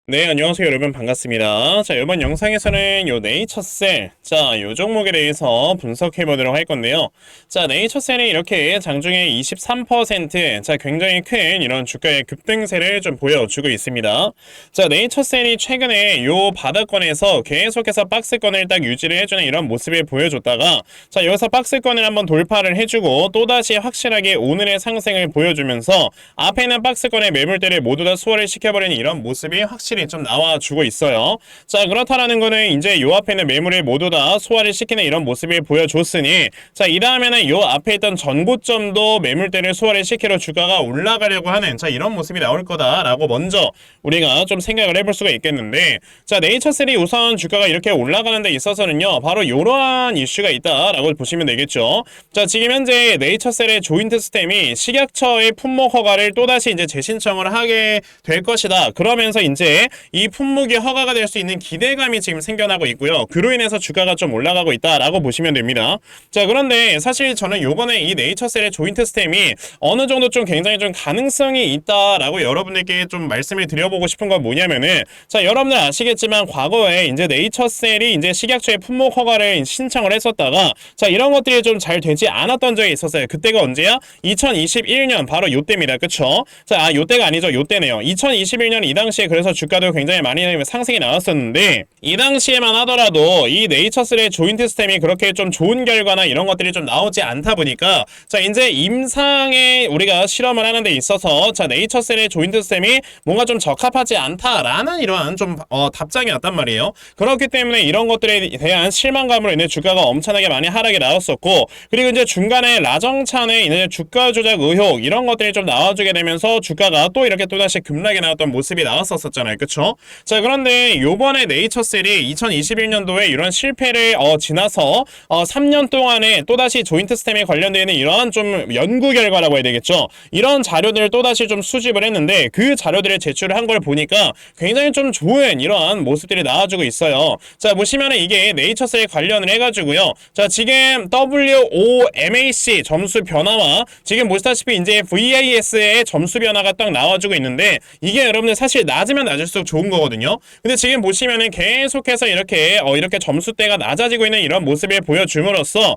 네, 안녕하세요, 여러분. 반갑습니다. 자, 이번 영상에서는 요 네이처셀, 자, 요 종목에 대해서 분석해 보도록 할 건데요. 자, 네이처셀이 이렇게 장중에 23%, 자, 굉장히 큰 이런 주가의 급등세를 좀 보여주고 있습니다. 자, 네이처셀이 최근에 요 바닥권에서 계속해서 박스권을 딱 유지를 해주는 이런 모습을 보여줬다가, 자, 여기서 박스권을 한번 돌파를 해주고, 또다시 확실하게 오늘의 상승을 보여주면서, 앞에 있는 박스권의 매물대를 모두 다 소화를 시켜버리는 이런 모습이 확실히 좀 나와주고 있어요. 자, 그렇다라는 거는 이제 요 앞에 있는 매물을 모두 다 소화를 시키는 이런 모습을 보여줬으니, 자, 이 다음에는 요 앞에 있던 전고점도 매물대를 소화를 시키러 주가가 올라가려고 하는, 자, 이런 모습이 나올 거다라고 먼저 우리가 좀 생각을 해볼 수가 있겠는데, 자, 네이처셀이 우선 주가가 이렇게 올라가는 데 있어서는요, 바로 이러한 이슈가 있다라고 보시면 되겠죠. 자, 지금 현재 네이처셀의 조인트 스템이 식약처의 품목 허가를 또다시 이제 재신청을 하게 될 것이다. 그러면서 이제 이 품목이 허가가 될 수 있는 기대감이 지금 생겨나고 있고요. 그로 인해서 주가가 좀 올라가고 있다라고 보시면 됩니다. 자, 그런데 사실 저는 요번에 이 네이처셀의 조인트 스템이 어느 정도 좀 굉장히 좀 가능성이 있다라고 여러분들께 좀 말씀을 드려보고 싶은 건 뭐냐면은, 자, 여러분들 아시겠지만 과거에 이제 네이처셀이 이제 식약처의 품목 허가를 신청을 했었다가, 자, 이런 것들이 좀 잘 되지 않았던 적이 있었어요. 그때가 언제야? 2021년 바로 요때입니다. 그쵸? 자, 요때가 아니죠. 요때네요. 2021년 이 당시에 그래서 주가도 굉장히 많이 상승이 나왔었는데, 이 당시에만 하더라도 이 네이처셀의 조인트 스템이 그렇게 좀 좋은 결과나 이런 것들이 좀 나오지 않다 보니까, 자, 이제 임상에 우리가 실험을 하는 데 있어서, 자, 네이처셀의 조인트 스템이 뭔가 좀 적합하지 않다라는 이러한 좀 답장이 왔단 말이에요. 그렇기 때문에 이런 것들에 대한 실망감으로 인해 주가가 엄청나게 많이 하락이 나왔었고, 그리고 이제 중간에 라정찬의 이제 주가 조작 의혹 이런 것들이 좀 나와주게 되면서 주가가 또 이렇게 또다시 급락이 나왔던 모습이 나왔었잖아요. 그쵸? 자, 그런데 요번에 네이처셀이 2021년도에 이런 실패를 지나서 3년 동안에 또다시 조인트 스템에 관련되어 있는 이러한 좀 연구 결과라고 해야 되겠죠. 이런 자료들을 또다시 좀 수집을 했는데, 그 자료들을 제출을 한 걸 보니까 굉장히 좀 좋은 이러한 모습들이 나와주고 있어요. 자, 보시면은 이게 네이처셀에 관련을 해가지고요. 자, 지금 WOMAC 점수 변화와 지금 보시다시피 이제 VIS의 점수 변화가 딱 나와주고 있는데, 이게 여러분들 사실 낮으면 낮을수록 좋은 거거든요. 근데 지금 보시면은 계속해서 이렇게 점수대가 낮아지고 있는 이런 모습을 보여줌으로써,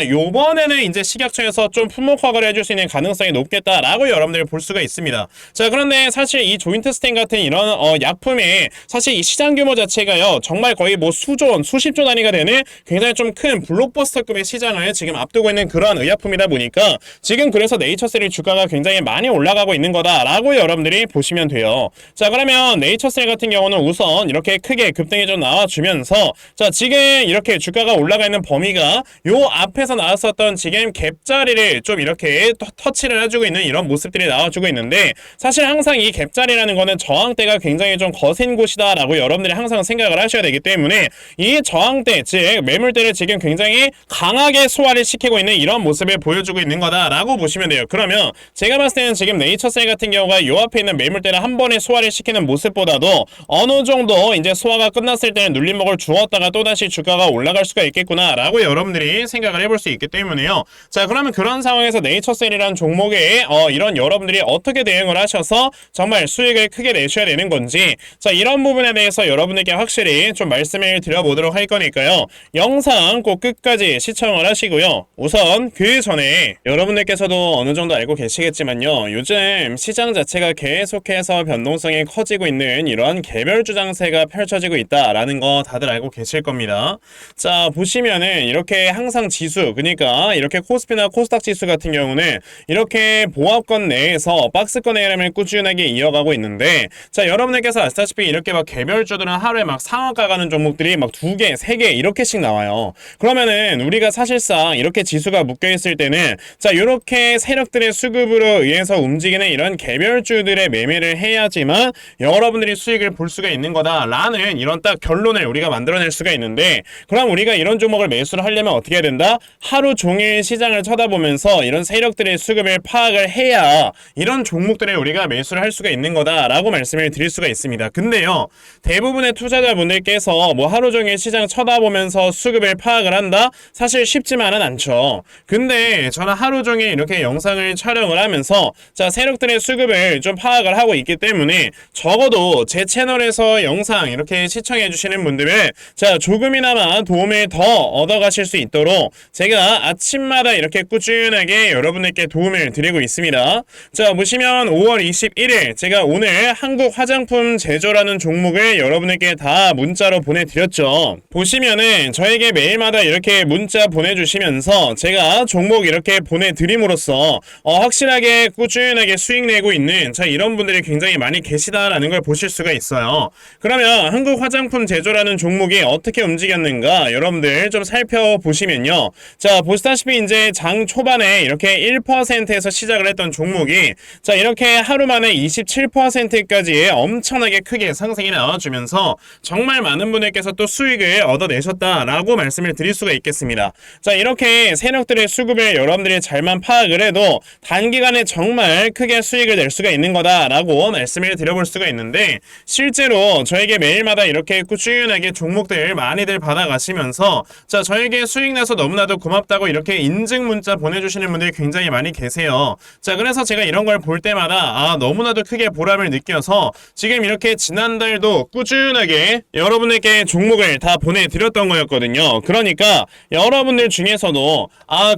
요번에는 이제 식약처에서 좀 품목 허가를 해줄 수 있는 가능성이 높겠다라고 여러분들이 볼 수가 있습니다. 자, 그런데 사실 이 조인트 스템 같은 이런 약품의 사실 이 시장 규모 자체가요, 정말 거의 뭐 수조 원, 수십조 단위가 되는 굉장히 좀 큰 블록버스터급의 시장을 지금 앞두고 있는 그러한 의약품이다 보니까, 지금 그래서 네이처셀의 주가가 굉장히 많이 올라가고 있는 거다라고 여러분들이 보시면 돼요. 자, 그러면 네이처셀 같은 경우는 우선 이렇게 크게 급등이 좀 나와주면서, 자, 지금 이렇게 주가가 올라가 있는 범위가 요 앞에서 나왔었던 지금 갭자리를 좀 이렇게 터치를 해주고 있는 이런 모습들이 나와주고 있는데, 사실 항상 이 갭자리라는 거는 저항대가 굉장히 좀 거센 곳이다 라고 여러분들이 항상 생각을 하셔야 되기 때문에, 이 저항대, 즉 매물대를 지금 굉장히 강하게 소화를 시키고 있는 이런 모습을 보여주고 있는 거다라고 보시면 돼요. 그러면 제가 봤을 때는 지금 네이처셀 같은 경우가 요 앞에 있는 매물대를 한 번에 소화를 시키는 모습보다도 어느 정도 이제 소화가 끝났을 때는 눌림목을 주었다가 또다시 주가가 올라갈 수가 있겠구나 라고 여러분들이 생각을 해볼 수 있기 때문에요. 자, 그러면 그런 상황에서 네이처셀이라는 종목에 이런 여러분들이 어떻게 대응을 하셔서 정말 수익을 크게 내셔야 되는 건지, 자, 이런 부분에 대해서 여러분들께 확실히 좀 말씀을 드려보도록 할 거니까요, 영상 꼭 끝까지 시청을 하시고요. 우선 그 전에 여러분들께서도 어느 정도 알고 계시겠지만요, 요즘 시장 자체가 계속해서 변동성이 커지고 있는 이러한 개별 주장세가 펼쳐지고 있다라는 거 다들 알고 계실 겁니다. 자, 보시면은 이렇게 항상 지수, 그러니까 이렇게 코스피나 코스닥 지수 같은 경우는 이렇게 보합권 내에서 박스권의 흐름을 꾸준하게 이어가고 있는데, 자, 여러분들께서 아시다시피 이렇게 막 개별주들은 하루에 막 상한가 가는 종목들이 막 2개, 3개 이렇게씩 나와요. 그러면은 우리가 사실상 이렇게 지수가 묶여있을 때는, 자, 이렇게 세력들의 수급으로 의해서 움직이는 이런 개별주들의 매매를 해야지만 여러분들이 수익을 볼 수가 있는 거다라는 이런 딱 결론을 우리가 만들어낼 수가 있는데, 그럼 우리가 이런 종목을 매수를 하려면 어떻게 해야 된다? 하루 종일 시장을 쳐다보면서 이런 세력들의 수급을 파악을 해야 이런 종목들을 우리가 매수를 할 수가 있는 거다라고 말씀을 드릴 수가 있습니다. 근데요, 대부분의 투자자분들께서 뭐 하루 종일 시장 쳐다보면서 수급을 파악을 한다? 사실 쉽지만은 않죠. 근데 저는 하루 종일 이렇게 영상을 촬영을 하면서, 자, 세력들의 수급을 좀 파악을 하고 있기 때문에 적어도 그리고 제 채널에서 영상 이렇게 시청해 주시는 분들은 자, 조금이나마 도움을 더 얻어가실 수 있도록 제가 아침마다 이렇게 꾸준하게 여러분들께 도움을 드리고 있습니다. 자, 보시면 5월 21일 제가 오늘 한국 화장품 제조라는 종목을 여러분들께 다 문자로 보내드렸죠. 보시면은 저에게 매일마다 이렇게 문자 보내주시면서 제가 종목 이렇게 보내드림으로써 확실하게 꾸준하게 수익 내고 있는 자, 이런 분들이 굉장히 많이 계시다라는 걸 보실 수가 있어요. 그러면 한국 화장품 제조라는 종목이 어떻게 움직였는가 여러분들 좀 살펴보시면요. 자, 보시다시피 이제 장 초반에 이렇게 1%에서 시작을 했던 종목이 자, 이렇게 하루 만에 27%까지 엄청나게 크게 상승이 나와주면서 정말 많은 분들께서 또 수익을 얻어내셨다라고 말씀을 드릴 수가 있겠습니다. 자, 이렇게 세력들의 수급을 여러분들이 잘만 파악을 해도 단기간에 정말 크게 수익을 낼 수가 있는 거다라고 말씀을 드려볼 수가 있는데, 실제로 저에게 매일마다 이렇게 꾸준하게 종목들 많이들 받아가시면서 자, 저에게 수익 내서 너무나도 고맙다고 이렇게 인증 문자 보내주시는 분들이 굉장히 많이 계세요. 자, 그래서 제가 이런 걸 볼 때마다 너무나도 크게 보람을 느껴서 지금 이렇게 지난달도 꾸준하게 여러분에게 종목을 다 보내드렸던 거였거든요. 그러니까 여러분들 중에서도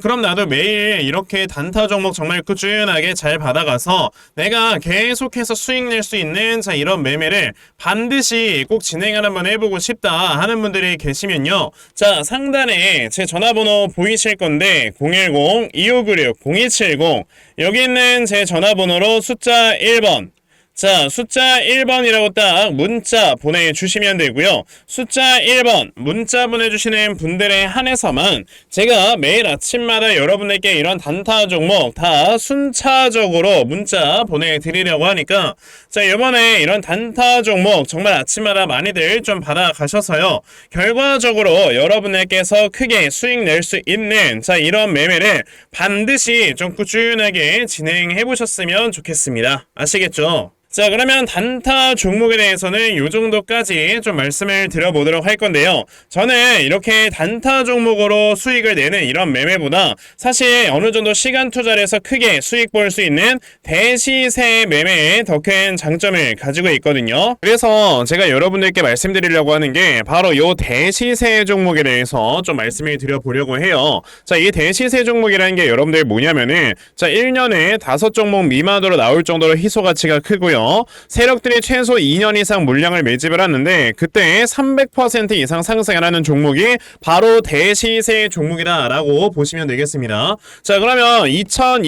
그럼 나도 매일 이렇게 단타 종목 정말 꾸준하게 잘 받아가서 내가 계속해서 수익 낼 수 있는 자, 이런 매매를 반드시 꼭 진행을 한번 해보고 싶다 하는 분들이 계시면요. 자, 상단에 제 전화번호 보이실 건데 010-2596-0270 여기 있는 제 전화번호로 숫자 1번 자, 숫자 1번이라고 딱 문자 보내주시면 되고요. 숫자 1번 문자 보내주시는 분들에 한해서만 제가 매일 아침마다 여러분들께 이런 단타 종목 다 순차적으로 문자 보내드리려고 하니까 자, 이번에 이런 단타 종목 정말 아침마다 많이들 좀 받아가셔서요. 결과적으로 여러분들께서 크게 수익 낼 수 있는 자, 이런 매매를 반드시 좀 꾸준하게 진행해 보셨으면 좋겠습니다. 아시겠죠? 자, 그러면 단타 종목에 대해서는 이 정도까지 좀 말씀을 드려보도록 할 건데요. 저는 이렇게 단타 종목으로 수익을 내는 이런 매매보다 사실 어느 정도 시간 투자를 해서 크게 수익 볼 수 있는 대시세 매매에 더 큰 장점을 가지고 있거든요. 그래서 제가 여러분들께 말씀드리려고 하는 게 바로 이 대시세 종목에 대해서 좀 말씀을 드려보려고 해요. 자, 이 대시세 종목이라는 게 여러분들 뭐냐면은 자, 1년에 5종목 미만으로 나올 정도로 희소 가치가 크고요. 세력들이 최소 2년 이상 물량을 매집을 하는데 그때 300% 이상 상승을 하는 종목이 바로 대시세 종목이다라고 보시면 되겠습니다. 자, 그러면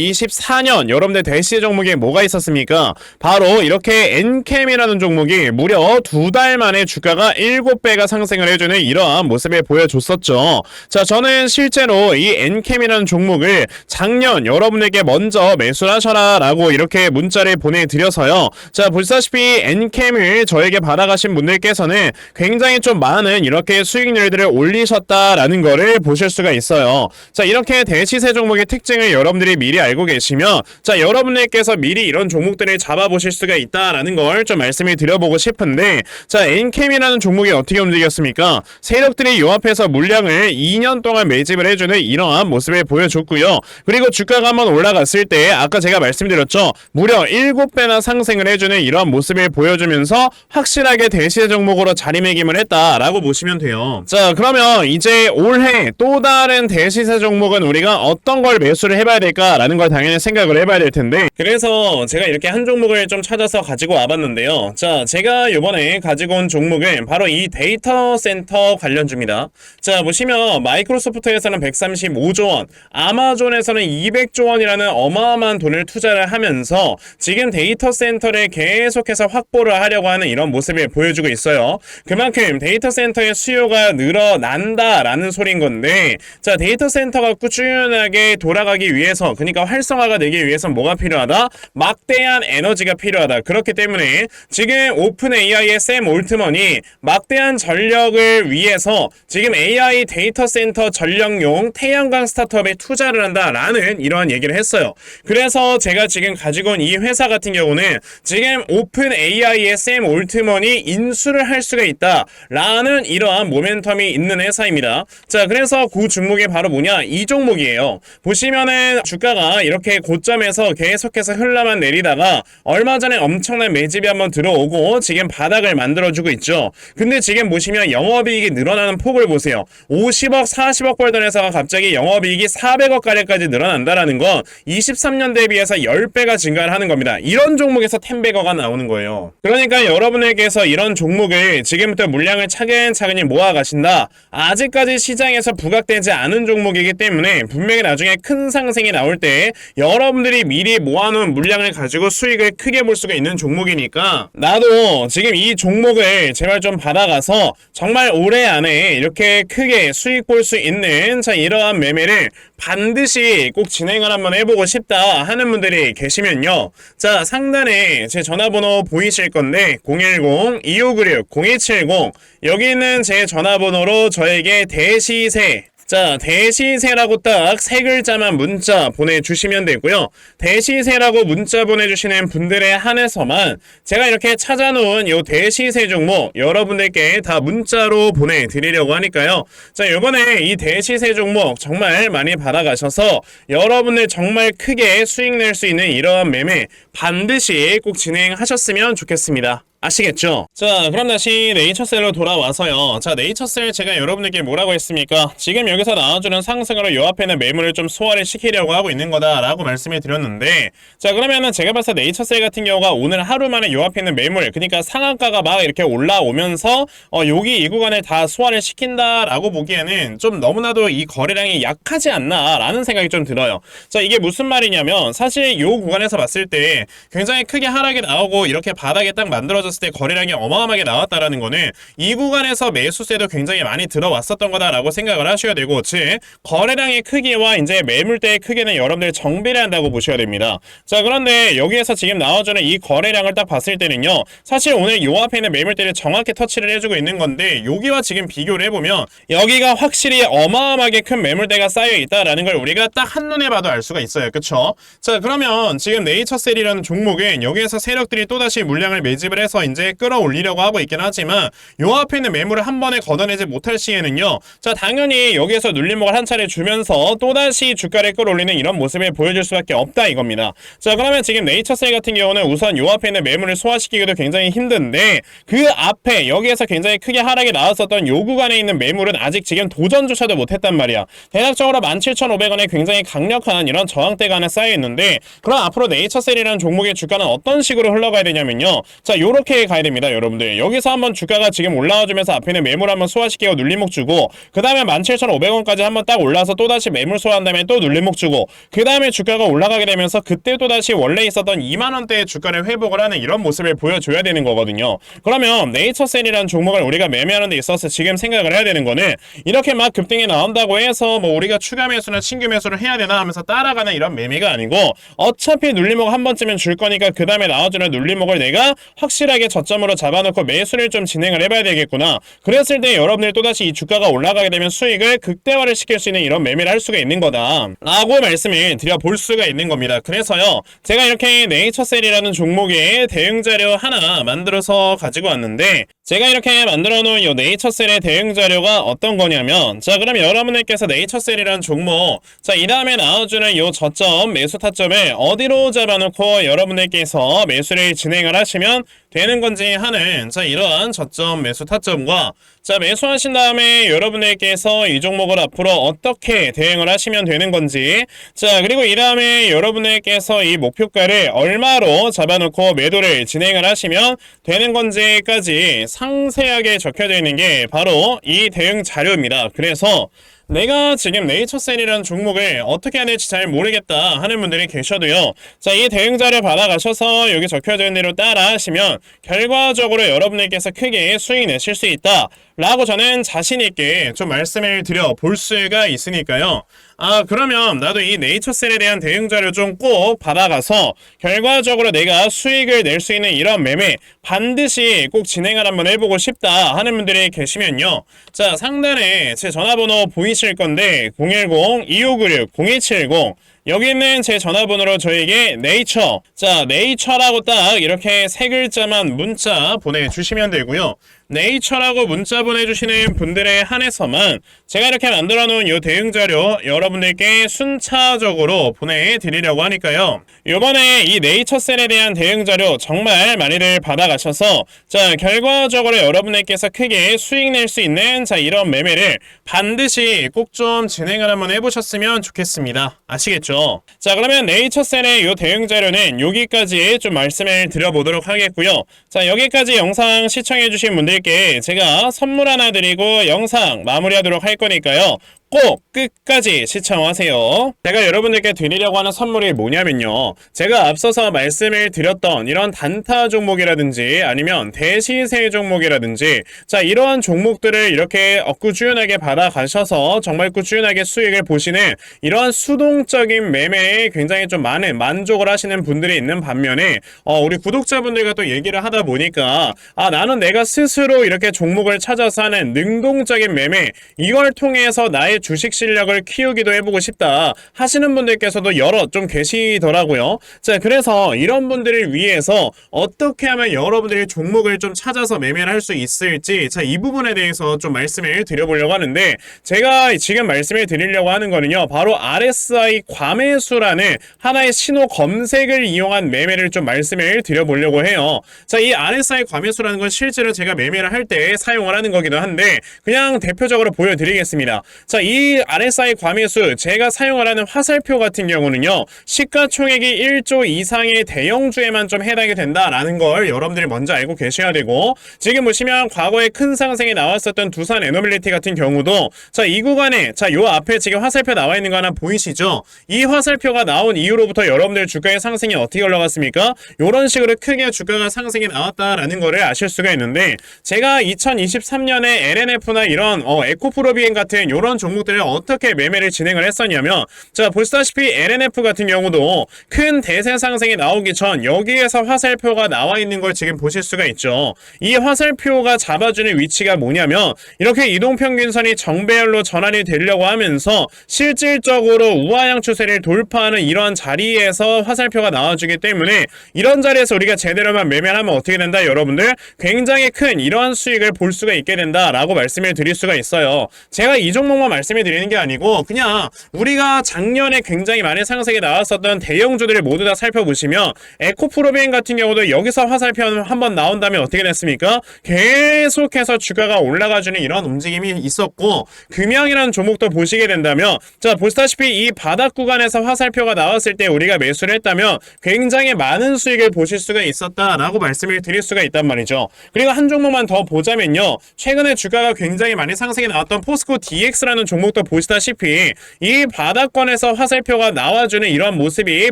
2024년 여러분들 대시세 종목에 뭐가 있었습니까? 바로 이렇게 엔캠이라는 종목이 무려 2달 만에 주가가 7배가 상승을 해주는 이러한 모습을 보여줬었죠. 자, 저는 실제로 이 엔캠이라는 종목을 작년 여러분에게 먼저 매수하셔라 라고 이렇게 문자를 보내드려서요. 자, 보시다시피 엔캠을 저에게 받아가신 분들께서는 굉장히 좀 많은 이렇게 수익률들을 올리셨다라는 거를 보실 수가 있어요. 자, 이렇게 대시세 종목의 특징을 여러분들이 미리 알고 계시면 자, 여러분들께서 미리 이런 종목들을 잡아보실 수가 있다라는 걸 좀 말씀을 드려보고 싶은데 자, 엔캠이라는 종목이 어떻게 움직였습니까? 세력들이 요 앞에서 물량을 2년 동안 매집을 해주는 이러한 모습을 보여줬고요. 그리고 주가가 한번 올라갔을 때 아까 제가 말씀드렸죠. 무려 7배나 상승을 해주는 이러한 모습을 보여주면서 확실하게 대시세 종목으로 자리매김을 했다라고 보시면 돼요. 자, 그러면 이제 올해 또 다른 대시세 종목은 우리가 어떤 걸 매수를 해봐야 될까라는 걸 당연히 생각을 해봐야 될 텐데, 그래서 제가 이렇게 한 종목을 좀 찾아서 가지고 와봤는데요. 자, 제가 이번에 가지고 온 종목은 바로 이 데이터 센터 관련주입니다. 자, 보시면 마이크로소프트에서는 135조 원, 아마존에서는 200조 원이라는 어마어마한 돈을 투자를 하면서 지금 데이터 센터를 계속해서 확보를 하려고 하는 이런 모습을 보여주고 있어요. 그만큼 데이터 센터의 수요가 늘어난다라는 소린 건데, 자, 데이터 센터가 꾸준하게 돌아가기 위해서, 그러니까 활성화가 되기 위해서 뭐가 필요하다? 막대한 에너지가 필요하다. 그렇기 때문에 지금 오픈 AI의 샘 올트먼이 막대한 전력을 위해서 지금 AI 데이터 센터 전력용 태양광 스타트업에 투자를 한다라는 이러한 얘기를 했어요. 그래서 제가 지금 가지고 온 이 회사 같은 경우는 지금 오픈 AI의 샘 올트먼이 인수를 할 수가 있다라는 이러한 모멘텀이 있는 회사입니다. 자, 그래서 그 종목이 바로 뭐냐? 이 종목이에요. 보시면은 주가가 이렇게 고점에서 계속해서 흘러만 내리다가 얼마 전에 엄청난 매집이 한번 들어오고 지금 바닥을 만들어주고 있죠. 근데 지금 보시면 영업이익이 늘어나는 폭을 보세요. 50억, 40억 벌던 회사가 갑자기 영업이익이 400억 가량까지 늘어난다라는 건 23년 대비해서 10배가 증가를 하는 겁니다. 이런 종목에서 10배거가 나오는 거예요. 그러니까 여러분에게서 이런 종목을 지금부터 물량을 차근차근히 모아가신다. 아직까지 시장에서 부각되지 않은 종목이기 때문에 분명히 나중에 큰 상승이 나올 때 여러분들이 미리 모아놓은 물량을 가지고 수익을 크게 볼 수가 있는 종목이니까 나도 지금 이 종목을 제발 좀 받아가서 정말 올해 안에 이렇게 크게 수익 볼 수 있는 자 이러한 매매를 반드시 꼭 진행을 한번 해보고 싶다 하는 분들이 계시면요. 자, 상단에 제 전화번호 보이실 건데 010-2596-0270 여기 있는 제 전화번호로 저에게 대시세 자, 대시세라고 딱 세 글자만 문자 보내주시면 되고요. 대시세라고 문자 보내주시는 분들에 한해서만 제가 이렇게 찾아놓은 요 대시세 종목 여러분들께 다 문자로 보내드리려고 하니까요. 자, 요번에 이 대시세 종목 정말 많이 받아가셔서 여러분들 정말 크게 수익 낼 수 있는 이러한 매매 반드시 꼭 진행하셨으면 좋겠습니다. 아시겠죠? 자, 그럼 다시 네이처셀로 돌아와서요. 자, 네이처셀 제가 여러분들께 뭐라고 했습니까? 지금 여기서 나와주는 상승으로 요 앞에는 매물을 좀 소화를 시키려고 하고 있는 거다라고 말씀을 드렸는데, 자, 그러면은 제가 봤을 때 네이처셀 같은 경우가 오늘 하루 만에 요 앞에 있는 매물, 그러니까 상한가가 막 이렇게 올라오면서 여기 이 구간을 다 소화를 시킨다라고 보기에는 좀 너무나도 이 거래량이 약하지 않나라는 생각이 좀 들어요. 자, 이게 무슨 말이냐면 사실 요 구간에서 봤을 때 굉장히 크게 하락이 나오고 이렇게 바닥에 딱 만들어져 때 거래량이 어마어마하게 나왔다라는 거는 이 구간에서 매수세도 굉장히 많이 들어왔었던 거다라고 생각을 하셔야 되고, 즉 거래량의 크기와 이제 매물대의 크기는 여러분들 정비를 한다고 보셔야 됩니다. 자, 그런데 여기에서 지금 나와주는 이 거래량을 딱 봤을 때는요, 사실 오늘 요 앞에 있는 매물대를 정확히 터치를 해주고 있는 건데 여기와 지금 비교를 해보면 여기가 확실히 어마어마하게 큰 매물대가 쌓여 있다라는 걸 우리가 딱 한눈에 봐도 알 수가 있어요. 그쵸? 자, 그러면 지금 네이처셀이라는 종목은 여기에서 세력들이 또다시 물량을 매집을 해서 이제 끌어올리려고 하고 있긴 하지만 요 앞에 있는 매물을 한 번에 걷어내지 못할 시에는요, 자, 당연히 여기에서 눌림목을 한 차례 주면서 또다시 주가를 끌어올리는 이런 모습을 보여줄 수밖에 없다 이겁니다. 자, 그러면 지금 네이처셀 같은 경우는 우선 요 앞에 있는 매물을 소화시키기도 굉장히 힘든데 그 앞에 여기에서 굉장히 크게 하락이 나왔었던 요 구간에 있는 매물은 아직 지금 도전조차도 못했단 말이야. 대략적으로 17,500원에 굉장히 강력한 이런 저항대가 하나 쌓여 있는데, 그럼 앞으로 네이처셀이라는 종목의 주가는 어떤 식으로 흘러가야 되냐면요, 자, 요렇게 가야 됩니다. 여러분들 여기서 한번 주가가 지금 올라와주면서 앞에는 매물 한번 소화시키고 눌림목 주고, 그 다음에 17,500원까지 한번 딱 올라서 또다시 매물 소화한 다음에 또 눌림목 주고, 그 다음에 주가가 올라가게 되면서 그때 또다시 원래 있었던 2만원대의 주가를 회복을 하는 이런 모습을 보여줘야 되는 거거든요. 그러면 네이처셀이라는 종목을 우리가 매매하는 데 있어서 지금 생각을 해야 되는 거는 이렇게 막 급등이 나온다고 해서 뭐 우리가 추가 매수나 신규 매수를 해야 되나 하면서 따라가는 이런 매매가 아니고, 어차피 눌림목 한 번쯤은 줄 거니까 그 다음에 나와주는 눌림목을 내가 확실하게 저점으로 잡아놓고 매수를 좀 진행을 해봐야 되겠구나. 그랬을 때 여러분들 또다시 이 주가가 올라가게 되면 수익을 극대화를 시킬 수 있는 이런 매매를 할 수가 있는 거다 라고 말씀을 드려볼 수가 있는 겁니다. 그래서요, 제가 이렇게 네이처셀이라는 종목의 대응자료 하나 만들어서 가지고 왔는데, 제가 이렇게 만들어 놓은 이 네이처셀의 대응자료가 어떤 거냐면, 자, 그럼 여러분들께서 네이처셀이라는 종목, 자, 이 다음에 나와주는 이 저점 매수 타점을 어디로 잡아놓고 여러분들께서 매수를 진행을 하시면 되는 건지 하는, 자, 이러한 저점 매수 타점과, 자, 매수하신 다음에 여러분들께서 이 종목을 앞으로 어떻게 대응을 하시면 되는 건지, 자, 그리고 이 다음에 여러분들께서 이 목표가를 얼마로 잡아놓고 매도를 진행을 하시면 되는 건지까지 상세하게 적혀져 있는 게 바로 이 대응 자료입니다. 그래서 내가 지금 네이처셀이라는 종목을 어떻게 해야 될지 잘 모르겠다 하는 분들이 계셔도요, 자, 이 대응자료 받아가셔서 여기 적혀져 있는 대로 따라 하시면 결과적으로 여러분들께서 크게 수익 내실 수 있다 라고 저는 자신있게 좀 말씀을 드려 볼 수가 있으니까요. 아, 그러면 나도 이 네이처셀에 대한 대응자료 좀 꼭 받아가서 결과적으로 내가 수익을 낼 수 있는 이런 매매 반드시 꼭 진행을 한번 해보고 싶다 하는 분들이 계시면요, 자, 상단에 제 전화번호 보이실 건데 010-2596-0270 여기 있는 제 전화번호로 저에게 네이처, 자 네이처라고 딱 이렇게 세 글자만 문자 보내주시면 되고요. 네이처라고 문자 보내주시는 분들에 한해서만 제가 이렇게 만들어 놓은 이 대응 자료 여러분들께 순차적으로 보내드리려고 하니까요. 요번에 이 네이처셀에 대한 대응 자료 정말 많이들 받아가셔서 자 결과적으로 여러분들께서 크게 수익 낼 수 있는 자 이런 매매를 반드시 꼭 좀 진행을 한번 해보셨으면 좋겠습니다. 아시겠죠? 자 그러면 네이처셀의 이 대응 자료는 여기까지 좀 말씀을 드려보도록 하겠고요. 자 여기까지 영상 시청해주신 분들께 제가 선물 하나 드리고 영상 마무리하도록 할 거니까요. 꼭 끝까지 시청하세요. 제가 여러분들께 드리려고 하는 선물이 뭐냐면요. 제가 앞서서 말씀을 드렸던 이런 단타 종목이라든지 아니면 대시세 종목이라든지 자 이러한 종목들을 이렇게 꾸준하게 받아가셔서 정말 꾸준하게 수익을 보시는 이러한 수동적인 매매에 굉장히 좀 많은 만족을 하시는 분들이 있는 반면에 우리 구독자분들과 또 얘기를 하다 보니까 나는 내가 스스로 이렇게 종목을 찾아서 하는 능동적인 매매 이걸 통해서 나의 주식 실력을 키우기도 해보고 싶다 하시는 분들께서도 여러 좀 계시더라고요. 자 그래서 이런 분들을 위해서 어떻게 하면 여러분들이 종목을 좀 찾아서 매매를 할 수 있을지 자 이 부분에 대해서 좀 말씀을 드려보려고 하는데 제가 지금 말씀을 드리려고 하는 거는요 바로 RSI 과매수라는 하나의 신호 검색을 이용한 매매를 좀 말씀을 드려보려고 해요. 자 이 RSI 과매수라는 건 실제로 제가 매매를 할 때 사용을 하는 거기도 한데 그냥 대표적으로 보여드리겠습니다. 자 이 RSI 과매수 제가 사용을 하는 화살표 같은 경우는요 시가총액이 1조 이상의 대형주에만 좀 해당이 된다라는 걸 여러분들이 먼저 알고 계셔야 되고 지금 보시면 과거에 큰 상승이 나왔었던 두산 에너빌리티 같은 경우도 자 이 구간에 자 요 앞에 지금 화살표 나와 있는 거 하나 보이시죠? 이 화살표가 나온 이후로부터 여러분들 주가의 상승이 어떻게 올라갔습니까? 요런 식으로 크게 주가가 상승이 나왔다라는 거를 아실 수가 있는데 제가 2023년에 LNF나 이런 에코프로비엔 같은 요런 종목들을 어떻게 매매를 진행을 했었냐면 자 보시다시피 LNF 같은 경우도 큰 대세 상승이 나오기 전 여기에서 화살표가 나와 있는 걸 지금 보실 수가 있죠. 이 화살표가 잡아주는 위치가 뭐냐면 이렇게 이동평균선이 정배열로 전환이 되려고 하면서 실질적으로 우하향 추세를 돌파하는 이러한 자리에서 화살표가 나와주기 때문에 이런 자리에서 우리가 제대로만 매매를 하면 어떻게 된다 여러분들 굉장히 큰 이러한 수익을 볼 수가 있게 된다라고 말씀을 드릴 수가 있어요. 제가 이 종목만 말씀을 드리는 게 아니고 그냥 우리가 작년에 굉장히 많은 상승이 나왔었던 대형주들을 모두 다 살펴보시면 에코프로비엔 같은 경우도 여기서 화살표 한번 나온 다음에 어떻게 됐습니까? 계속해서 주가가 올라가주는 이런 움직임이 있었고 금양이라는 종목도 보시게 된다면 자 보시다시피 이 바닥 구간에서 화살표가 나왔을 때 우리가 매수를 했다면 굉장히 많은 수익을 보실 수가 있었다라고 말씀을 드릴 수가 있단 말이죠. 그리고 한 종목만 더 보자면요 최근에 주가가 굉장히 많이 상승이 나왔던 포스코 DX라는 종목도 보시다시피 이 바닥권에서 화살표가 나와주는 이런 모습이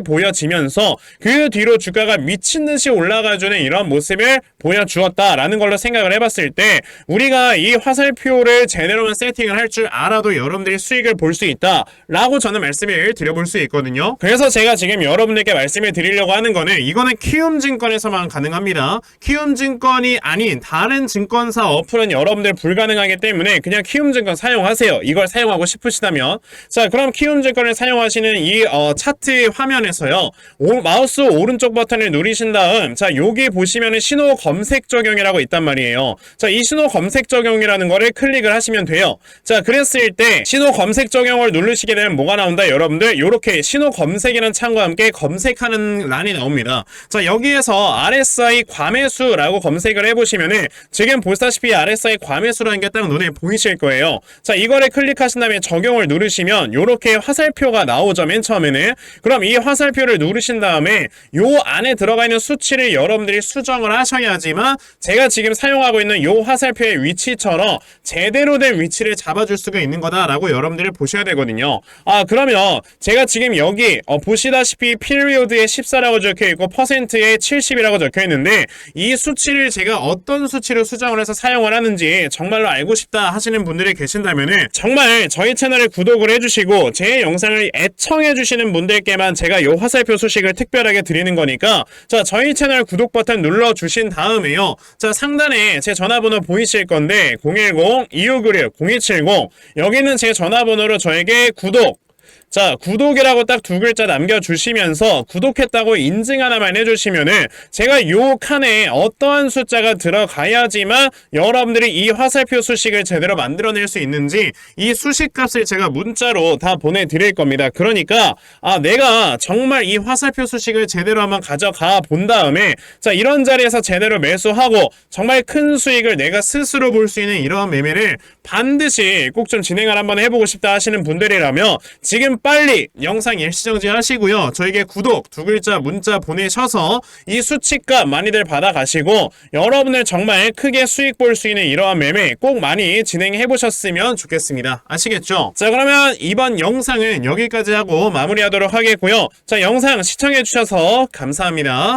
보여지면서 그 뒤로 주가가 미친듯이 올라가주는 이런 모습을 보여주었다라는 걸로 생각을 해봤을 때 우리가 이 화살표를 제대로만 세팅을 할 줄 알아도 여러분들이 수익을 볼 수 있다라고 저는 말씀을 드려볼 수 있거든요. 그래서 제가 지금 여러분들께 말씀을 드리려고 하는 거는 이거는 키움증권에서만 가능합니다. 키움증권이 아닌 다른 증권사 어플은 여러분들 불가능하기 때문에 그냥 키움증권 사용하세요. 이걸 사용하고 싶으시다면 자 그럼 키움증권을 사용하시는 이 차트 화면에서요 마우스 오른쪽 버튼을 누르신 다음 자 여기 보시면은 신호 검색 적용이라고 있단 말이에요. 자 이 신호 검색 적용이라는 거를 클릭을 하시면 돼요. 자 그랬을 때 신호 검색 적용을 누르시게 되면 뭐가 나온다 여러분들 요렇게 신호 검색이라는 창과 함께 검색하는 란이 나옵니다. 자 여기에서 RSI 과매수라고 검색을 해보시면은 지금 보시다시피 RSI 과매수라는 게 딱 눈에 보이실 거예요. 자 이거를 클릭하신 다음에 적용을 누르시면 요렇게 화살표가 나오죠. 맨 처음에는 그럼 이 화살표를 누르신 다음에 요 안에 들어가 있는 수치를 여러분들이 수정을 하셔야지만 제가 지금 사용하고 있는 요 화살표의 위치처럼 제대로 된 위치를 잡아줄 수가 있는 거다라고 여러분들이 보셔야 되거든요. 그러면 제가 지금 여기 보시다시피 피리오드에 14라고 적혀있고 퍼센트에 70이라고 적혀있는데 이 수치를 제가 어떤 수치로 수정을 해서 사용을 하는지 정말로 알고 싶다 하시는 분들이 계신다면은 정말 저희 채널을 구독을 해주시고 제 영상을 애청해주시는 분들께만 제가 요 화살표 소식을 특별하게 드리는 거니까 자 저희 채널 구독 버튼 눌러주신 다음에요 자 상단에 제 전화번호 보이실 건데 010-2596-0270 여기는 제 전화번호로 저에게 구독 자, 구독이라고 딱 두 글자 남겨주시면서 구독했다고 인증 하나만 해주시면은 제가 요 칸에 어떠한 숫자가 들어가야지만 여러분들이 이 화살표 수식을 제대로 만들어낼 수 있는지 이 수식 값을 제가 문자로 다 보내드릴 겁니다. 그러니까 내가 정말 이 화살표 수식을 제대로 한번 가져가 본 다음에 자, 이런 자리에서 제대로 매수하고 정말 큰 수익을 내가 스스로 볼 수 있는 이러한 매매를 반드시 꼭 좀 진행을 한번 해보고 싶다 하시는 분들이라면 지금 빨리 영상 일시정지 하시고요. 저에게 구독 두 글자 문자 보내셔서 이 수치값 많이들 받아가시고 여러분들 정말 크게 수익 볼 수 있는 이러한 매매 꼭 많이 진행해 보셨으면 좋겠습니다. 아시겠죠? 자, 그러면 이번 영상은 여기까지 하고 마무리하도록 하겠고요. 자, 영상 시청해 주셔서 감사합니다.